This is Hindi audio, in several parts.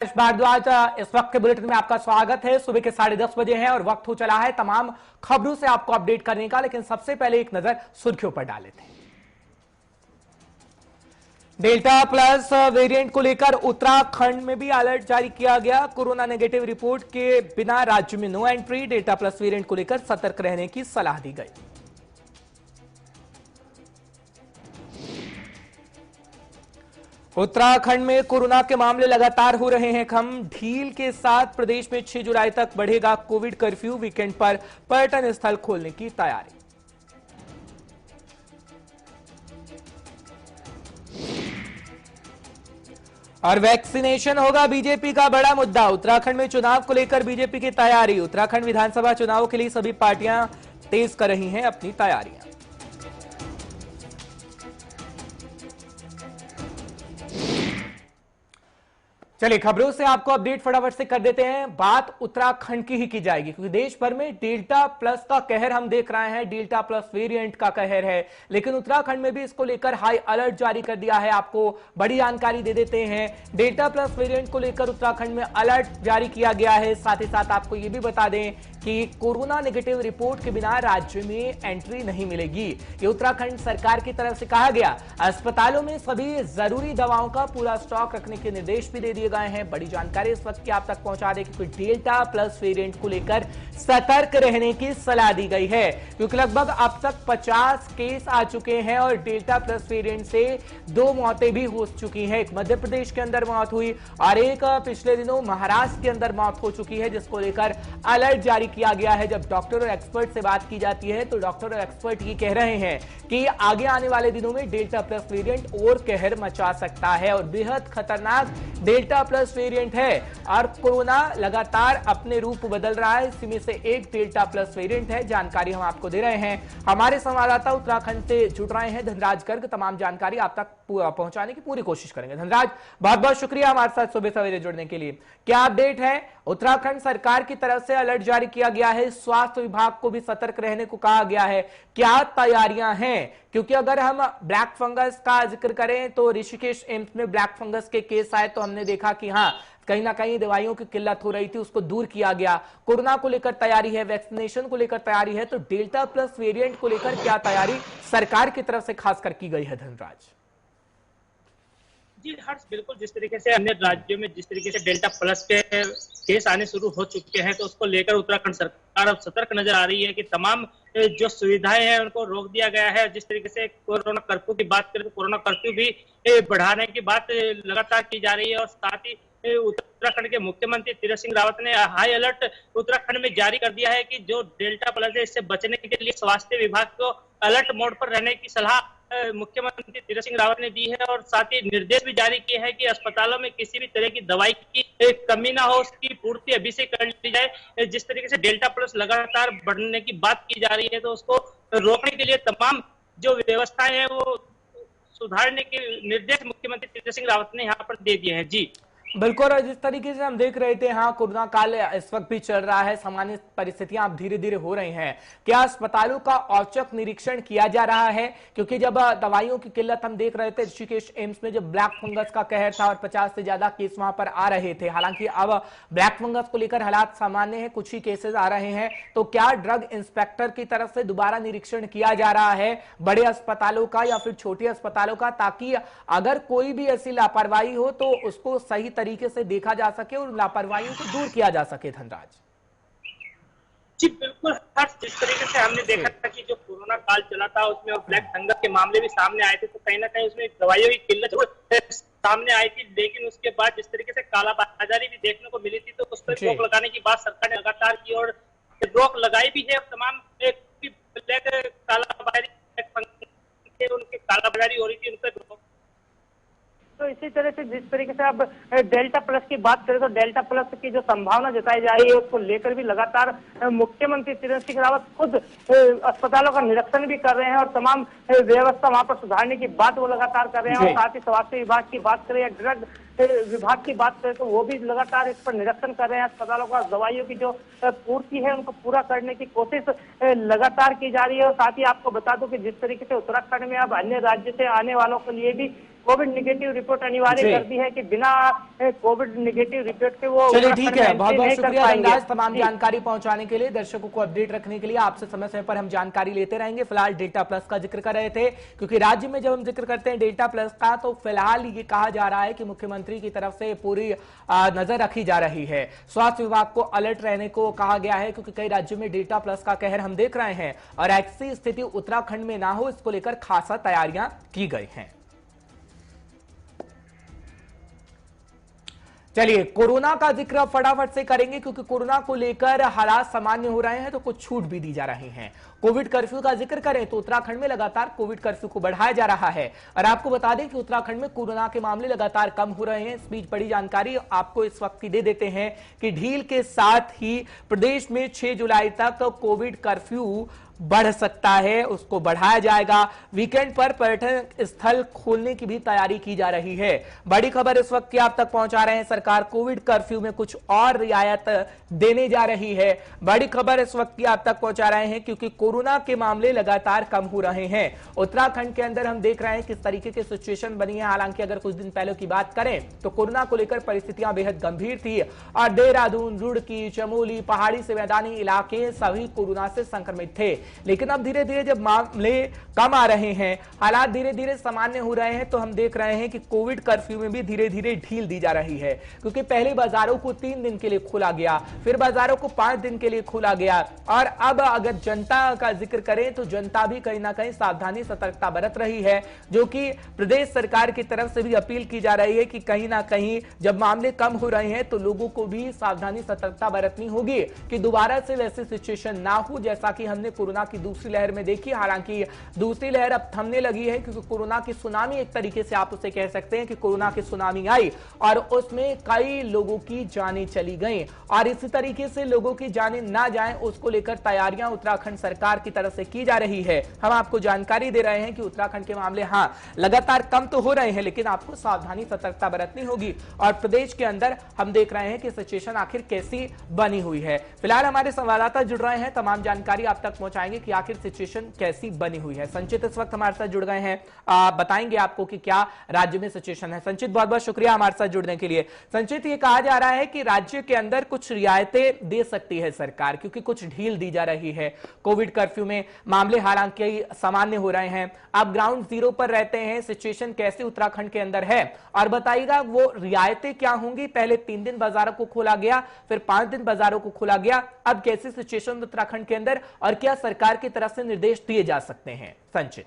भारद्वाज, इस वक्त के बुलेटिन में आपका स्वागत है। सुबह के 10:30 बजे हैं और वक्त हो चला है तमाम खबरों से आपको अपडेट करने का। लेकिन सबसे पहले एक नजर सुर्खियों पर डाल लेते हैं। डेल्टा प्लस वेरिएंट को लेकर उत्तराखंड में भी अलर्ट जारी किया गया। कोरोना नेगेटिव रिपोर्ट के बिना राज्य में no entry. Delta plus variant को लेकर सतर्क रहने की सलाह दी गई। उत्तराखंड में कोरोना के मामले लगातार हो रहे हैं कम। ढील के साथ प्रदेश में 6 जुलाई तक बढ़ेगा कोविड कर्फ्यू। वीकेंड पर पर्यटन स्थल खोलने की तैयारी। और वैक्सीनेशन होगा बीजेपी का बड़ा मुद्दा। उत्तराखंड में चुनाव को लेकर बीजेपी की तैयारी। उत्तराखंड विधानसभा चुनाव के लिए सभी पार्टियां तेज कर रही हैं अपनी तैयारियां। चलिए खबरों से आपको अपडेट फटाफट से कर देते हैं। बात उत्तराखंड की ही की जाएगी क्योंकि देश भर में डेल्टा प्लस का कहर हम देख रहे हैं। डेल्टा प्लस वेरिएंट का कहर है, लेकिन उत्तराखंड में भी इसको लेकर हाई अलर्ट जारी कर दिया है। आपको बड़ी जानकारी दे देते हैं। डेल्टा प्लस वेरिएंट को लेकर उत्तराखंड में अलर्ट जारी किया गया है। साथ ही साथ आपको यह भी बता दें कि कोरोना नेगेटिव रिपोर्ट के बिना राज्य में एंट्री नहीं मिलेगी। ये उत्तराखंड सरकार की तरफ से कहा गया। अस्पतालों में सभी जरूरी दवाओं का पूरा स्टॉक रखने के निर्देश भी दे दिए गए हैं। बड़ी जानकारी इस वक्त की आप तक पहुंचा दें क्योंकि डेल्टा प्लस वेरिएंट को लेकर सतर्क रहने की सलाह दी गई है क्योंकि लगभग अब तक 50 केस आ चुके हैं और डेल्टा प्लस वेरिएंट से 2 मौतें भी हो चुकी हैं। एक मध्य प्रदेश के अंदर मौत हुई और एक पिछले दिनों महाराष्ट्र के अंदर मौत हो चुकी है, जिसको लेकर अलर्ट जारी किया गया है। जब डॉक्टर और एक्सपर्ट से बात की जाती है तो डॉक्टर और एक्सपर्ट ये कह रहे हैं कि आगे आने वाले दिनों में डेल्टा प्लस वेरिएंट और कहर मचा सकता है और बेहद खतरनाक डेल्टा प्लस वेरिएंट है और कोरोना लगातार अपने रूप बदल रहा है। इसी में से एक डेल्टा प्लस वेरिएंट है। जानकारी हम आपको दे रहे हैं। हमारे संवाददाता उत्तराखंड से जुड़ रहे हैं धनराज गर्ग। तमाम जानकारी आप तक पहुंचाने की पूरी कोशिश करेंगे। धनराज, बहुत बहुत शुक्रिया हमारे साथ सुबह सवेरे जुड़ने के लिए। क्या अपडेट है? उत्तराखंड सरकार की तरफ से अलर्ट जारी किया गया है। स्वास्थ्य विभाग को भी सतर्क रहने को कहा गया है। क्या तैयारियां हैं? क्योंकि अगर हम ब्लैक फंगस का जिक्र करें तो ऋषिकेश एम्स में ब्लैक फंगस के केस आए तो हमने देखा कि हाँ, कहीं ना कहीं दवाइयों की किल्लत हो रही थी, उसको दूर किया गया। कोरोना को लेकर तैयारी है, वैक्सीनेशन को लेकर तैयारी है, तो डेल्टा प्लस वेरिएंट को लेकर क्या तैयारी सरकार की तरफ से खासकर की गई है? धनराज जी हर्ष, बिल्कुल जिस तरीके से अन्य राज्यों में जिस तरीके से डेल्टा प्लस के केस आने शुरू हो चुके हैं तो उसको लेकर उत्तराखंड सरकार अब सतर्क नजर आ रही है कि तमाम जो सुविधाएं हैं उनको रोक दिया गया है। जिस तरीके से कोरोना कर्फ्यू की बात करें तो कोरोना कर्फ्यू भी बढ़ाने की बात लगातार की जा रही है और साथ ही उत्तराखंड के मुख्यमंत्री तीरथ सिंह रावत ने हाई अलर्ट उत्तराखंड में जारी कर दिया है कि जो डेल्टा प्लस है इससे बचने के लिए स्वास्थ्य विभाग को अलर्ट मोड पर रहने की सलाह मुख्यमंत्री तीरथ सिंह रावत ने दी है और साथ ही निर्देश भी जारी किए हैं कि अस्पतालों में किसी भी तरह की दवाई की कमी ना हो, उसकी पूर्ति अभी से कर ली जाए। जिस तरीके से डेल्टा प्लस लगातार बढ़ने की बात की जा रही है तो उसको रोकने के लिए तमाम जो व्यवस्थाएं हैं वो सुधारने के निर्देश मुख्यमंत्री तीरथ सिंह रावत ने यहाँ पर दे दिए हैं। जी बिल्कुल, और जिस तरीके से हम देख रहे थे, हाँ, कोरोना काल इस वक्त भी चल रहा है, सामान्य परिस्थितियां अब धीरे धीरे हो रही हैं। क्या अस्पतालों का औचक निरीक्षण किया जा रहा है? क्योंकि जब दवाइयों की किल्लत हम देख रहे थे ऋषिकेश एम्स में, जब ब्लैक फंगस का कहर था और 50 से ज्यादा केस वहां पर आ रहे थे। हालांकि अब ब्लैक फंगस को लेकर हालात सामान्य है, कुछ ही केसेस आ रहे हैं। तो क्या ड्रग इंस्पेक्टर की तरफ से दोबारा निरीक्षण किया जा रहा है बड़े अस्पतालों का या फिर छोटे अस्पतालों का, ताकि अगर कोई भी ऐसी लापरवाही हो तो उसको सही तरीके से देखा जा सके और लापरवाहियों को दूर किया जा सके? धनराज जी बिल्कुल हर्ष, जिस तरीके से हमने देखा था कि जो कोरोना काल चला था उसमें ब्लैक फंगस के मामले भी सामने आए थे तो कहीं ना कहीं उसमें दवाइयों की किल्लत सामने आई थी। लेकिन उसके बाद जिस तरीके से कालाबाजारी भी देखने को मिली थी तो उस पर रोक लगाने की बात सरकार ने लगातार की और रोक लगाई भी है। तमाम ब्लैक कालाबाजारी उनके कालाबाजारी हो रही थी उन पर। तो इसी तरह से जिस तरीके से अब डेल्टा प्लस की बात करें तो डेल्टा प्लस की जो संभावना जताई जा रही है उसको लेकर भी लगातार मुख्यमंत्री तीरथ सिंह रावत खुद अस्पतालों का निरीक्षण भी कर रहे हैं और तमाम व्यवस्था वहां पर सुधारने की बात वो लगातार कर रहे हैं। और साथ ही स्वास्थ्य विभाग की बात करें या ड्रग विभाग की बात करें तो वो भी लगातार इस पर निरीक्षण कर रहे हैं। अस्पतालों का दवाइयों की जो पूर्ति है उनको पूरा करने की कोशिश लगातार की जा रही है। और साथ ही आपको बता दूं कि जिस तरीके से उत्तराखंड में अब अन्य राज्य से आने वालों के लिए भी कोविड निगेटिव रिपोर्ट अनिवार्य कर दी है कि बिना कोविड निगेटिव रिपोर्ट के वो चलिए ठीक है, बहुत बहुत शुक्रिया धनराज तमाम जानकारी पहुंचाने के लिए, दर्शकों को अपडेट रखने के लिए। आपसे समय समय पर हम जानकारी लेते रहेंगे। फिलहाल डेल्टा प्लस का जिक्र कर रहे थे, क्योंकि राज्य में जब हम जिक्र करते हैं डेल्टा प्लस का तो फिलहाल ये कहा जा रहा है कि मुख्यमंत्री की तरफ से पूरी नजर रखी जा रही है। स्वास्थ्य विभाग को अलर्ट रहने को कहा गया है, क्योंकि कई राज्यों में डेल्टा प्लस का कहर हम देख रहे हैं और ऐसी स्थिति उत्तराखंड में ना हो, इसको लेकर खासा तैयारियां की गई हैं। चलिए कोरोना का जिक्र फटाफट से करेंगे, क्योंकि कोरोना को लेकर हालात सामान्य हो रहे हैं तो कुछ छूट भी दी जा रही हैं। कोविड कर्फ्यू का जिक्र करें तो उत्तराखंड में लगातार कोविड कर्फ्यू को बढ़ाया जा रहा है और आपको बता दें कि उत्तराखंड में कोरोना के मामले लगातार कम हो रहे हैं। इस बीच बड़ी जानकारी आपको इस वक्त की दे देते हैं कि ढील के साथ ही प्रदेश में 6 जुलाई तक कोविड कर्फ्यू बढ़ सकता है, उसको बढ़ाया जाएगा। वीकेंड पर पर्यटन स्थल खोलने की भी तैयारी की जा रही है। बड़ी खबर इस वक्त की आप तक पहुंचा रहे हैं, सरकार कोविड कर्फ्यू में कुछ और रियायत देने जा रही है। बड़ी खबर इस वक्त की आप तक पहुंचा रहे हैं, क्योंकि कोरोना के मामले लगातार कम हो रहे हैं। उत्तराखंड के अंदर हम देख रहे हैं किस तरीके की सिचुएशन बनी है। हालांकि अगर कुछ दिन पहले की बात करें तो कोरोना को लेकर परिस्थितियां बेहद गंभीर थी और देहरादून, रुड़की, चमोली, पहाड़ी से मैदानी इलाके सभी कोरोना से संक्रमित थे। लेकिन अब धीरे धीरे जब मामले कम आ रहे हैं, हालात धीरे धीरे सामान्य हो रहे हैं, तो हम देख रहे हैं कि कोविड कर्फ्यू में भी धीरे धीरे ढील दी जा रही है। क्योंकि पहले बाजारों को 3 दिन के लिए खोला गया, फिर बाजारों को 5 दिन के लिए खोला गया और अब अगर जनता का जिक्र करें तो जनता भी कहीं ना कहीं सावधानी सतर्कता बरत रही है, जो कि प्रदेश सरकार की तरफ से भी अपील की जा रही है कि कहीं ना कहीं जब मामले कम हो रहे हैं तो लोगों को भी सावधानी सतर्कता बरतनी होगी कि दोबारा से वैसी सिचुएशन ना हो जैसा कि हमने कोरोना की दूसरी लहर में देखी। हालांकि दूसरी लहर अब थमने लगी है, क्योंकि कोरोना की सुनामी एक तरीके से आप उसे कह सकते हैं कि कोरोना की सुनामी आई और उसमें कई लोगों की जानें चली गईं और इसी तरीके से लोगों की जानें ना जाएं उसको लेकर तैयारियां उत्तराखंड सरकार की तरफ से की जा रही है। हम आपको जानकारी दे रहे हैं कि उत्तराखंड के मामले लगातार कम तो हो रहे हैं, लेकिन आपको सावधानी सतर्कता बरतनी होगी और प्रदेश के अंदर हम देख रहे हैं कि सिचुएशन आखिर कैसी बनी हुई है। फिलहाल हमारे संवाददाता जुड़ रहे हैं, तमाम जानकारी आप तक पहुंचाएंगे कि आखिर सिचुएशन कैसी बनी हुई है। संचित इस वक्त हमारे साथ जुड़ गए हैं, बताएंगे आपको कि क्या राज्य में सिचुएशन है। संचित बहुत बहुत शुक्रिया हमारे साथ जुड़ने के लिए। संचित, ये कहा जा रहा है कि राज्य के अंदर कुछ रियायतें दे सकती है सरकार, क्योंकि कुछ ढील दी जा रही है। कोविड कर्फ्यू में मामले हालांकि सामान्य हो रहे हैं, आप ग्राउंड जीरो पर रहते हैं, सिचुएशन कैसी उत्तराखंड के अंदर है और बताइएगा वो रियायतें क्या होंगी। पहले 3 दिन बाजारों को खोला गया, फिर 5 दिन बाजारों को खोला गया, अब कैसी सिचुएशन उत्तराखंड के अंदर और क्या सरकार की तरफ से निर्देश दिए जा सकते हैं। संचित,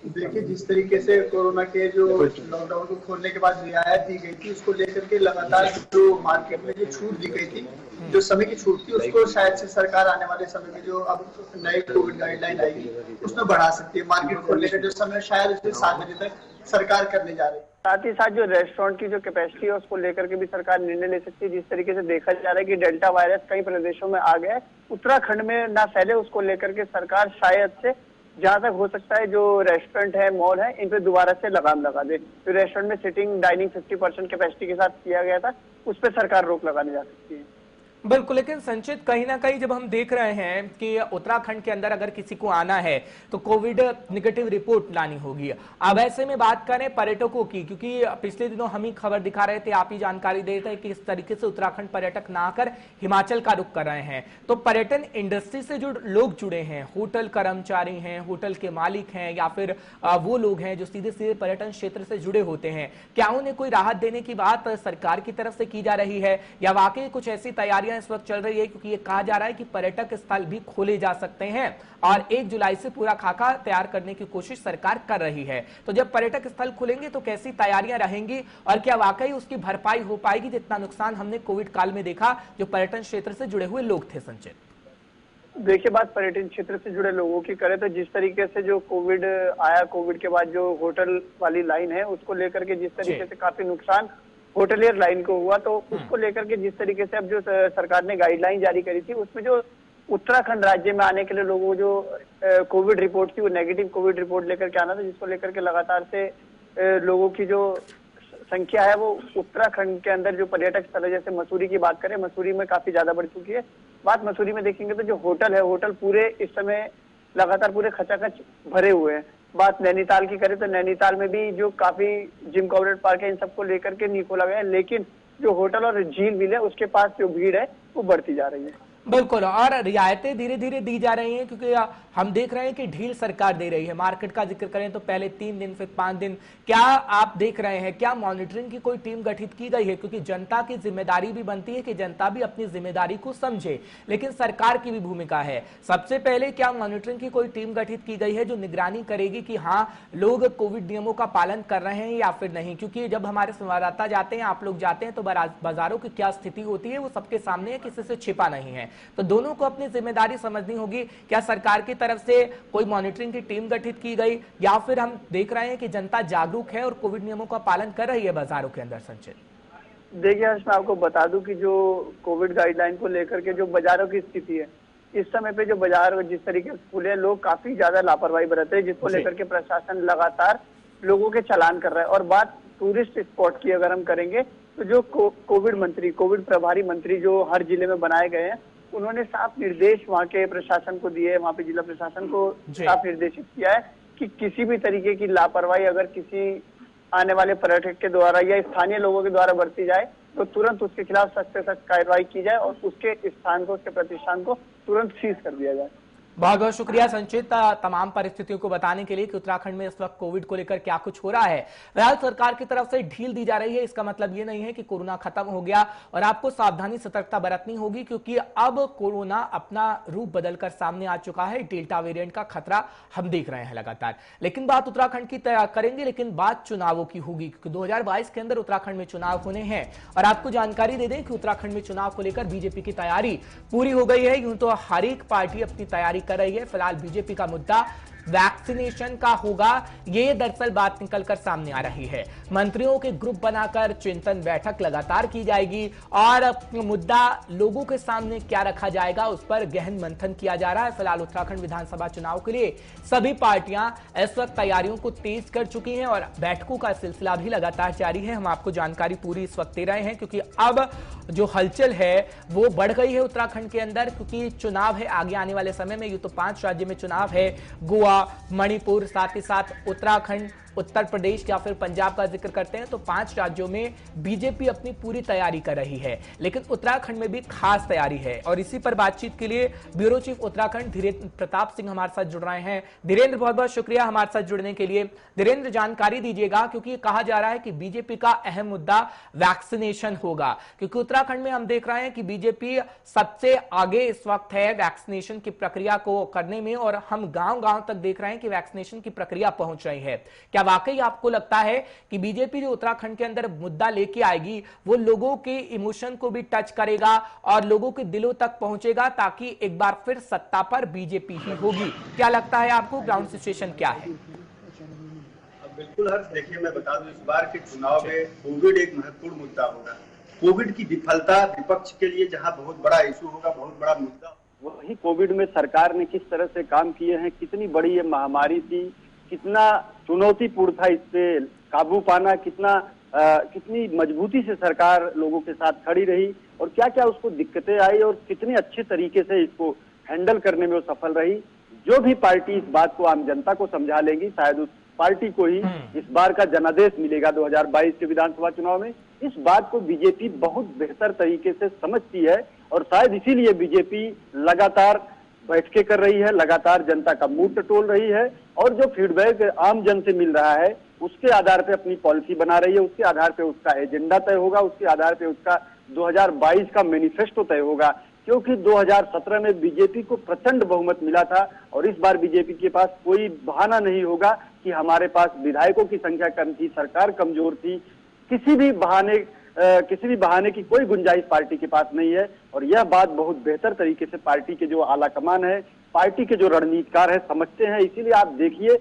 देखिए, जिस तरीके से कोरोना के जो लॉकडाउन को खोलने के बाद रियायत दी गई थी, उसको लेकर के लगातार जो मार्केट में जो छूट दी गई थी, जो समय की छूट थी, उसको शायद से सरकार आने वाले समय में जो अब नई कोविड गाइडलाइन आएगी उसमें बढ़ा सकती है। मार्केट खोलने का जो समय शायद उसमें 7 बजे तक सरकार करने जा रही है। साथ ही साथ जो रेस्टोरेंट की जो कैपेसिटी है उसको लेकर के भी सरकार निर्णय ले सकती है। जिस तरीके से देखा जा रहा है कि डेल्टा वायरस कई प्रदेशों में आ गया है, उत्तराखंड में ना फैले, उसको लेकर के सरकार शायद से जहां तक हो सकता है जो रेस्टोरेंट है, मॉल है, इन पे दोबारा से लगाम लगा दे। जो रेस्टोरेंट में सिटिंग डाइनिंग 50% कैपेसिटी के साथ किया गया था, उस पर सरकार रोक लगाने जा सकती है। बिल्कुल, लेकिन संचित कहीं ना कहीं जब हम देख रहे हैं कि उत्तराखंड के अंदर अगर किसी को आना है तो कोविड निगेटिव रिपोर्ट लानी होगी। अब ऐसे में बात करें पर्यटकों की, क्योंकि पिछले दिनों हम ही खबर दिखा रहे थे, आप ही जानकारी दे रहे थे कि इस तरीके से उत्तराखंड पर्यटक ना आकर हिमाचल का रुख कर रहे हैं। तो पर्यटन इंडस्ट्री से जो लोग जुड़े हैं, होटल कर्मचारी हैं, होटल के मालिक हैं या फिर वो लोग हैं जो सीधे सीधे पर्यटन क्षेत्र से जुड़े होते हैं, क्या उन्हें कोई राहत देने की बात सरकार की तरफ से की जा रही है या वाकई कुछ ऐसी तैयारियां इस वक्त चल रही है? क्योंकि ये कहा जा रहा है कि पर्यटक स्थल भी खोले जा सकते हैं और 1 जुलाई से पूरा खाका तैयार करने की कोशिश सरकार कर रही है। तो जब पर्यटक स्थल खुलेंगे तो कैसी तैयारियां रहेंगी और क्या वाकई उसकी भरपाई हो पाएगी जितना नुकसान हमने कोविड काल में देखा जो पर्यटन क्षेत्र से जुड़े हुए लोग थे? संचित, देखिए, बात पर्यटन क्षेत्र से जुड़े लोगों की करें तो जिस तरीके से जो कोविड आया, कोविड के बाद जो होटल वाली लाइन है उसको लेकर के जिस तरीके से काफी नुकसान होटलियर लाइन को हुआ, तो उसको लेकर के जिस तरीके से अब जो सरकार ने गाइडलाइन जारी करी थी, उसमें जो उत्तराखंड राज्य में आने के लिए लोगों को जो कोविड रिपोर्ट थी वो नेगेटिव कोविड रिपोर्ट लेकर के आना था, जिसको लेकर के लगातार से लोगों की जो संख्या है वो उत्तराखंड के अंदर जो पर्यटक स्थल है, जैसे मसूरी की बात करें, मसूरी में काफी ज्यादा बढ़ चुकी है। बात मसूरी में देखेंगे तो जो होटल है, होटल पूरे इस समय लगातार पूरे खचाखच भरे हुए हैं। बात नैनीताल की करें तो नैनीताल में भी जो काफी जिम कॉर्बेट पार्क है इन सबको लेकर के नहीं खोला गया है, लेकिन जो होटल और झील विल है उसके पास जो भीड़ है वो बढ़ती जा रही है। बिल्कुल, और रियायतें धीरे धीरे दी जा रही हैं क्योंकि हम देख रहे हैं कि ढील सरकार दे रही है। मार्केट का जिक्र करें तो पहले 3 दिन फिर 5 दिन। क्या आप देख रहे हैं, क्या मॉनिटरिंग की कोई टीम गठित की गई है? क्योंकि जनता की जिम्मेदारी भी बनती है कि जनता भी अपनी जिम्मेदारी को समझे, लेकिन सरकार की भी भूमिका है। सबसे पहले क्या मॉनिटरिंग की कोई टीम गठित की गई है जो निगरानी करेगी कि हाँ लोग कोविड नियमों का पालन कर रहे हैं या फिर नहीं? क्योंकि जब हमारे संवाददाता जाते हैं, आप लोग जाते हैं, तो बाजारों की क्या स्थिति होती है वो सबके सामने है, किसी से छिपा नहीं है। तो दोनों को अपनी जिम्मेदारी समझनी होगी। क्या सरकार की तरफ से कोई मॉनिटरिंग की टीम गठित की गई या फिर हम देख रहे हैं कि जनता जागरूक है और कोविड नियमों का पालन कर रही है बाजारों के अंदर? संचित, देखिए हर्ष, मैं आपको बता दूं कि जो कोविड गाइडलाइन को लेकर के जो बाजारों की स्थिति है, इस समय पे जो बाजार जिस तरीके से खुले, लोग काफी ज्यादा लापरवाही बरत रहे हैं, जिसको लेकर के प्रशासन लगातार लोगों के चालान कर रहा है। और बात टूरिस्ट स्पॉट की अगर हम करेंगे तो जो कोविड प्रभारी मंत्री जो हर जिले में बनाए गए हैं, उन्होंने साफ निर्देश वहाँ के प्रशासन को दिए, वहाँ पे जिला प्रशासन को साफ निर्देशित किया है कि किसी भी तरीके की लापरवाही अगर किसी आने वाले पर्यटक के द्वारा या स्थानीय लोगों के द्वारा बरती जाए तो तुरंत उसके खिलाफ सख्त से सख्त कार्रवाई की जाए और उसके स्थान को, उसके प्रतिष्ठान को तुरंत सीज कर दिया जाए। बहुत बहुत शुक्रिया संचित, तमाम परिस्थितियों को बताने के लिए कि उत्तराखंड में इस वक्त कोविड को लेकर क्या कुछ हो रहा है। फिलहाल सरकार की तरफ से ढील दी जा रही है, इसका मतलब ये नहीं है कि कोरोना खत्म हो गया और आपको सावधानी सतर्कता बरतनी होगी, क्योंकि अब कोरोना अपना रूप बदलकर सामने आ चुका है। डेल्टा वेरिएंट का खतरा हम देख रहे हैं लगातार। लेकिन बात उत्तराखंड की करेंगे, लेकिन बात चुनावों की होगी, क्योंकि 2022 के अंदर उत्तराखंड में चुनाव होने हैं। और आपको जानकारी दे दें कि उत्तराखंड में चुनाव को लेकर बीजेपी की तैयारी पूरी हो गई है। यूं तो हर एक पार्टी अपनी तैयारी कर रही है। फिलहाल बीजेपी का मुद्दा वैक्सीनेशन का होगा, ये दरअसल बात निकलकर सामने आ रही है। मंत्रियों के ग्रुप बनाकर चिंतन बैठक लगातार की जाएगी और मुद्दा लोगों के सामने क्या रखा जाएगा उस पर गहन मंथन किया जा रहा है। फिलहाल उत्तराखंड विधानसभा चुनाव के लिए सभी पार्टियां इस वक्त तैयारियों को तेज कर चुकी हैं और बैठकों का सिलसिला भी लगातार जारी है। हम आपको जानकारी पूरी इस वक्त दे रहे हैं क्योंकि अब जो हलचल है वो बढ़ गई है उत्तराखंड के अंदर, क्योंकि चुनाव है आगे आने वाले समय में। ये तो 5 राज्य में चुनाव है, गोवा, मणिपुर, साथ ही साथ उत्तराखंड, उत्तर प्रदेश या फिर पंजाब का जिक्र करते हैं तो 5 राज्यों में बीजेपी अपनी पूरी तैयारी कर रही है। लेकिन उत्तराखंड में भी खास तैयारी है और इसी पर बातचीत के लिए ब्यूरो चीफ उत्तराखंड धीरेन्द्र प्रताप सिंह हमारे साथ जुड़ रहे हैं। धीरेन्द्र, बहुत बहुत शुक्रिया हमारे साथ जुड़ने के लिए। धीरेन्द्र, जानकारी दीजिएगा, क्योंकि कहा जा रहा है कि बीजेपी का अहम मुद्दा वैक्सीनेशन होगा, क्योंकि उत्तराखंड में हम देख रहे हैं कि बीजेपी सबसे आगे इस वक्त है वैक्सीनेशन की प्रक्रिया को करने में और हम गांव-गांव तक देख रहे हैं कि वैक्सीनेशन की प्रक्रिया पहुंच रही है। क्या वाकई आपको लगता है कि बीजेपी जो उत्तराखंड के अंदर मुद्दा लेके आएगी वो लोगों के इमोशन को भी टच करेगा और लोगों के दिलों तक पहुंचेगा, ताकि एक बार फिर सत्ता पर बीजेपी ही होगी? क्या लगता है आपको, ग्राउंड सिचुएशन क्या है? बिल्कुल हर्ष, देखिए मैं बता दूं, इस बार के चुनाव में कोविड एक महत्वपूर्ण मुद्दा होगा। कोविड की विफलता विपक्ष के लिए जहां बहुत बड़ा इशू होगा, बहुत बड़ा मुद्दा, वही कोविड में सरकार ने किस तरह से काम किए हैं, कितनी बड़ी ये महामारी थी, कितना चुनौतीपूर्ण था इस पे काबू पाना, कितनी मजबूती से सरकार लोगों के साथ खड़ी रही और क्या क्या उसको दिक्कतें आई और कितने अच्छे तरीके से इसको हैंडल करने में वो सफल रही। जो भी पार्टी इस बात को आम जनता को समझा लेगी, शायद उस पार्टी को ही इस बार का जनादेश मिलेगा 2022 के विधानसभा चुनाव में। इस बात को बीजेपी बहुत बेहतर तरीके से समझती है और शायद इसीलिए बीजेपी लगातार बैठकें कर रही है, लगातार जनता का मूड टटोल रही है और जो फीडबैक आम जन से मिल रहा है उसके आधार पे अपनी पॉलिसी बना रही है, उसके आधार पे उसका एजेंडा तय होगा, उसके आधार पे उसका 2022 का मैनिफेस्टो तय होगा। क्योंकि 2017 में बीजेपी को प्रचंड बहुमत मिला था और इस बार बीजेपी के पास कोई बहाना नहीं होगा कि हमारे पास विधायकों की संख्या कम थी, सरकार कमजोर थी। किसी भी बहाने की कोई गुंजाइश पार्टी के पास नहीं है और यह बात बहुत बेहतर तरीके से पार्टी के जो आला कमान है, पार्टी के जो रणनीतिकार है, समझते हैं। इसीलिए आप देखिए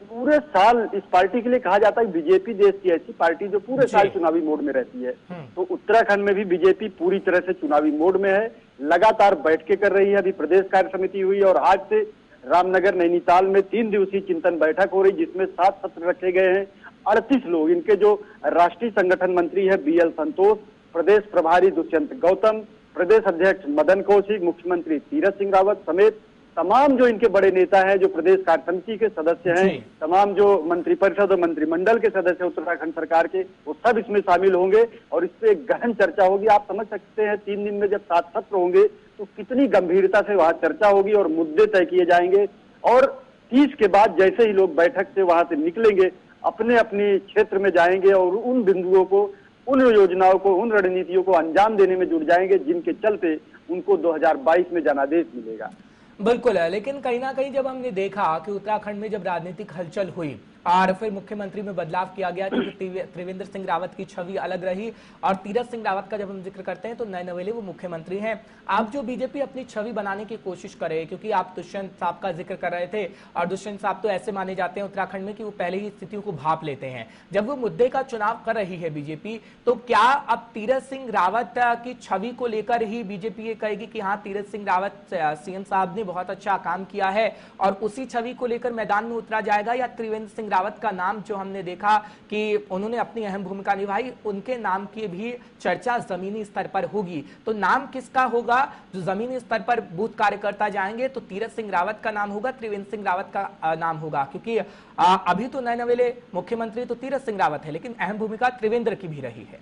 पूरे साल इस पार्टी के लिए कहा जाता है बीजेपी देश की ऐसी पार्टी जो पूरे साल चुनावी मोड में रहती है। तो उत्तराखंड में भी बीजेपी पूरी तरह से चुनावी मोड में है, लगातार बैठकें कर रही है। अभी प्रदेश कार्य समिति हुई और आज से रामनगर, नैनीताल में 3 दिवसीय चिंतन बैठक हो रही, जिसमें 7 सत्र रखे गए हैं। 38 लोग, इनके जो राष्ट्रीय संगठन मंत्री है BL संतोष, प्रदेश प्रभारी दुष्यंत गौतम, प्रदेश अध्यक्ष मदन कौशिक, मुख्यमंत्री तीरथ सिंह रावत समेत तमाम जो इनके बड़े नेता हैं, जो प्रदेश कार्य समिति के सदस्य हैं, तमाम जो मंत्रिपरिषद और मंत्रिमंडल के सदस्य उत्तराखंड सरकार के, वो सब इसमें शामिल होंगे और इस पे गहन चर्चा होगी। आप समझ सकते हैं 3 दिन में जब 7 सत्र होंगे तो कितनी गंभीरता से वहां चर्चा होगी और मुद्दे तय किए जाएंगे। और 30 के बाद जैसे ही लोग बैठक से वहां से निकलेंगे, अपने अपने क्षेत्र में जाएंगे और उन बिंदुओं को, उन योजनाओं को, उन रणनीतियों को अंजाम देने में जुट जाएंगे जिनके चलते उनको 2022 में जनादेश मिलेगा। बिल्कुल है, लेकिन कहीं ना कहीं जब हमने देखा कि उत्तराखंड में जब राजनीतिक हलचल हुई और फिर मुख्यमंत्री में बदलाव किया गया, क्योंकि त्रिवेंद्र सिंह रावत की छवि अलग रही और तीरथ सिंह रावत का जब हम जिक्र करते हैं तो नए नवेले वो मुख्यमंत्री हैं। आप जो बीजेपी अपनी छवि बनाने की कोशिश करे, क्योंकि आप दुष्यंत साहब का जिक्र कर रहे थे और दुष्यंत साहब तो ऐसे माने जाते हैं उत्तराखंड में कि वो पहले ही स्थितियों को भांप लेते हैं। जब वो मुद्दे का चुनाव कर रही है बीजेपी, तो क्या अब तीरथ सिंह रावत की छवि को लेकर ही बीजेपी ये कहेगी कि हाँ, तीरथ सिंह रावत सीएम साहब ने बहुत अच्छा काम किया है और उसी छवि को लेकर मैदान में उतरा जाएगा, या त्रिवेंद्र सिंह रावत का नाम जो हमने देखा कि उन्होंने अपनी अहम भूमिका निभाई, उनके नाम की भी चर्चा जमीनी स्तर पर होगी? तो नाम किसका होगा? जो जमीनी स्तर पर बूथ कार्यकर्ता जाएंगे तो तीरथ सिंह रावत का नाम होगा, त्रिवेंद्र सिंह रावत का नाम होगा, क्योंकि अभी तो नए नवेले मुख्यमंत्री तो तीरथ सिंह रावत है, लेकिन अहम भूमिका त्रिवेंद्र की भी रही है।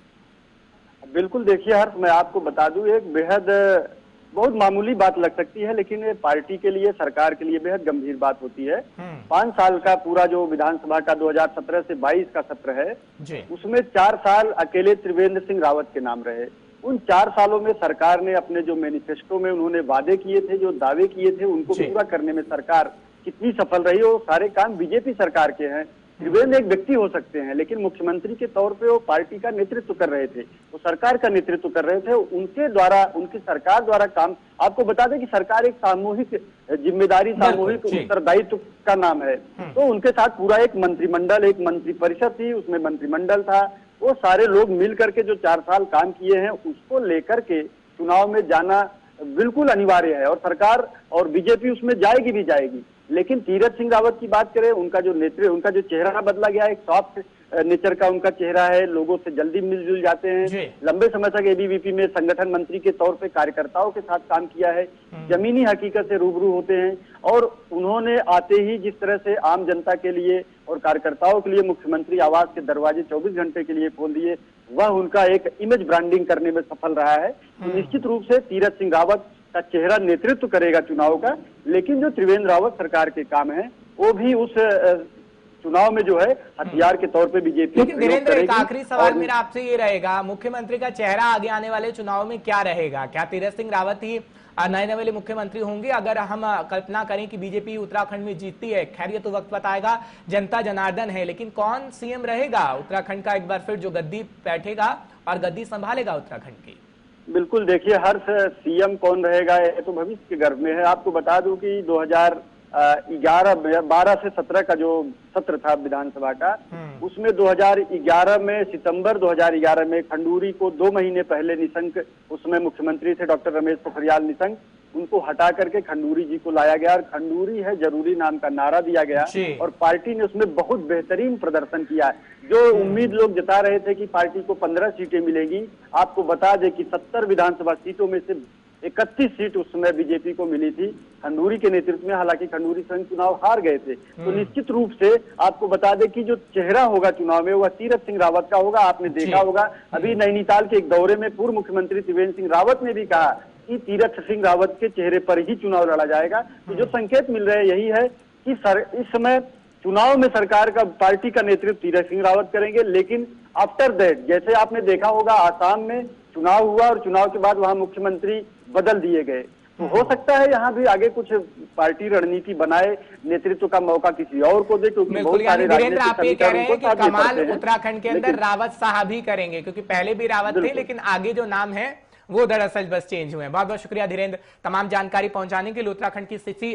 बिल्कुल, देखिए हर्ष, मैं आपको बता दूं, एक बेहद बहुत मामूली बात लग सकती है, लेकिन ये पार्टी के लिए, सरकार के लिए बेहद गंभीर बात होती है। 5 साल का पूरा जो विधानसभा का 2017 से 22 का सत्र है, उसमें 4 साल अकेले त्रिवेंद्र सिंह रावत के नाम रहे। उन 4 सालों में सरकार ने अपने जो मैनिफेस्टो में उन्होंने वादे किए थे, जो दावे किए थे, उनको पूरा करने में सरकार कितनी सफल रही, वो सारे काम बीजेपी सरकार के हैं। त्रिवेंद्र एक व्यक्ति हो सकते हैं, लेकिन मुख्यमंत्री के तौर पे वो पार्टी का नेतृत्व कर रहे थे, वो सरकार का नेतृत्व कर रहे थे। उनके द्वारा, उनकी सरकार द्वारा काम, आपको बता दें कि सरकार एक सामूहिक जिम्मेदारी, सामूहिक उत्तरदायित्व का नाम है। तो उनके साथ पूरा एक मंत्रिमंडल, एक मंत्रिपरिषद थी, उसमें मंत्रिमंडल था, वो सारे लोग मिल करके जो 4 साल काम किए हैं, उसको लेकर के चुनाव में जाना बिल्कुल अनिवार्य है और सरकार और बीजेपी उसमें जाएगी भी जाएगी। लेकिन तीरथ सिंह रावत की बात करें, उनका जो नेतृत्व, उनका जो चेहरा बदला गया, एक सॉफ्ट नेचर का उनका चेहरा है, लोगों से जल्दी मिलजुल जाते हैं। लंबे समय तक एबीवीपी में संगठन मंत्री के तौर पे कार्यकर्ताओं के साथ काम किया है, जमीनी हकीकत से रूबरू होते हैं और उन्होंने आते ही जिस तरह से आम जनता के लिए और कार्यकर्ताओं के लिए मुख्यमंत्री आवास के दरवाजे 24 घंटे के लिए खोल दिए, वह उनका एक इमेज ब्रांडिंग करने में सफल रहा है। तो निश्चित रूप से तीरथ सिंह रावत का चेहरा नेतृत्व करेगा चुनाव का, लेकिन जो त्रिवेंद्र रावत सरकार के काम है वो भी उस चुनाव में जो है हथियार के तौर पे बीजेपी। लेकिन वीरेंद्र, एक आखिरी सवाल मेरा आपसे ये रहेगा, मुख्यमंत्री का चेहरा आगे आने वाले चुनाव में क्या रहेगा? क्या तीरथ सिंह रावत ही नए नवेले मुख्यमंत्री होंगे? अगर हम कल्पना करें कि बीजेपी उत्तराखंड में जीतती है, खैर ये तो वक्त बताएगा, जनता जनार्दन है, लेकिन कौन सीएम रहेगा उत्तराखंड का एक बार फिर जो गद्दी बैठेगा और गद्दी संभालेगा उत्तराखंड की? बिल्कुल, देखिए हर सीएम कौन रहेगा ये तो भविष्य के गर्भ में है। आपको बता दूं कि 2012 से 17 का जो सत्र था विधानसभा का, उसमें 2011 में, सितंबर 2011 में खंडूरी को 2 महीने पहले निशंक, उसमें मुख्यमंत्री थे डॉक्टर रमेश पोखरियाल निशंक, उनको हटा करके खंडूरी जी को लाया गया और खंडूरी है जरूरी नाम का नारा दिया गया और पार्टी ने उसमें बहुत बेहतरीन प्रदर्शन किया। जो उम्मीद लोग जता रहे थे कि पार्टी को 15 सीटें मिलेगी, आपको बता दें कि 70 विधानसभा सीटों में से 31 सीट उस समय बीजेपी को मिली थी खंडूरी के नेतृत्व में। हालांकि खंडूरी स्वयं चुनाव हार गए थे। तो निश्चित रूप से आपको बता दें कि जो चेहरा होगा चुनाव में वह तीरथ सिंह रावत का होगा। आपने देखा होगा अभी नैनीताल के एक दौरे में पूर्व मुख्यमंत्री त्रिवेंद्र सिंह रावत ने भी कहा कि तीरथ सिंह रावत के चेहरे पर ही चुनाव लड़ा जाएगा। तो जो संकेत मिल रहे यही है कि इस समय चुनाव में सरकार का, पार्टी का नेतृत्व तीरथ सिंह रावत करेंगे, लेकिन आफ्टर दैट, जैसे आपने देखा होगा आसाम में चुनाव हुआ और चुनाव के बाद वहां मुख्यमंत्री बदल दिए गए, तो हो सकता है यहाँ भी आगे कुछ पार्टी रणनीति बनाए, नेतृत्व का मौका किसी और को दे, क्योंकि बहुत सारे वीरेंद्र, आप ये कह रहे हैं कि कमाल उत्तराखंड के अंदर रावत साहब ही करेंगे, क्योंकि पहले भी रावत थे, लेकिन आगे जो नाम है वो दरअसल बस चेंज हुए हैं। बहुत बहुत शुक्रिया धीरेन्द्र, तमाम जानकारी पहुंचाने के लिए। उत्तराखंड की स्थिति